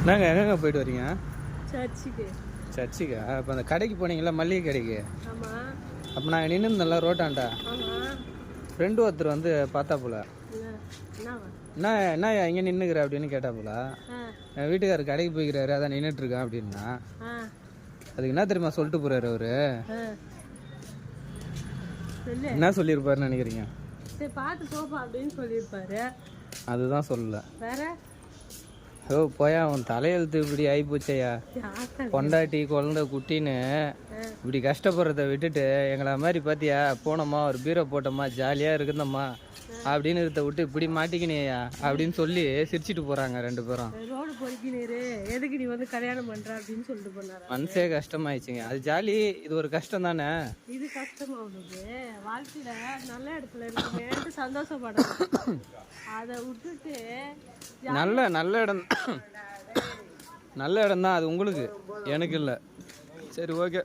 நாங்கள் எங்கெங்க போயிட்டு வரீங்க? சர்ச்சுக்கு. சர்ச்சுக்கா? இப்போ அந்த கடைக்கு போனீங்களா, மல்லிகை கடைக்கு? ஆமாம். அப்போ நாங்கள் நின்று இருந்தோம்ல ரோட்டாண்டா. ஆமாம். ஃப்ரெண்டு ஒருத்தர் வந்து பார்த்தா போல. என்ன இங்கே நின்றுக்கிற அப்படின்னு கேட்டா போல. என் வீட்டுக்காரர் கடைக்கு போய்க்கிறாரு, அதான் நின்றுட்டு இருக்கேன் அப்படின்னா. அதுக்கு என்ன தெரியுமா சொல்லிட்டு போறாரு அவரு? என்ன சொல்லியிருப்பாருன்னு நினைக்கிறீங்க? சரி பார்த்து போப்பா அப்படின்னு சொல்லியிருப்பாரு. அதுதான் சொல்லல. வேற ஓ போயா, உன் தலையெழுத்து இப்படி ஆகிப்போச்சையா. பொண்டாட்டி குழந்தை குட்டின்னு இப்படி கஷ்டப்படுறத விட்டுட்டு எங்களை மாதிரி பார்த்தியா, போனோமா ஒரு பீரோ போட்டோமா ஜாலியாக இருக்குந்தம்மா அப்படின்னு இருந்த விட்டு இப்படி மாட்டிக்கினியா அப்படின்னு சொல்லி சிரிச்சிட்டு போகிறாங்க ரெண்டு பேரும். ரோடு பொறுக்கினீரு, எதுக்கு நீ வந்து கல்யாணம் பண்ணுற அப்படின்னு சொல்லிட்டு போனாரு. மனசே கஷ்டமாயிடுச்சுங்க. அது ஜாலி, இது ஒரு கஷ்டம் தானே. இது கஷ்டமா உனக்கு? வாழ்க்கையில் நல்ல இடத்துல இருக்குமேட்டு சந்தோஷப்படணும். அதை விட்டுட்டு நல்ல இடம் நல்ல இடம் தான் அது உங்களுக்கு, எனக்கு இல்லை. சரி ஓகே.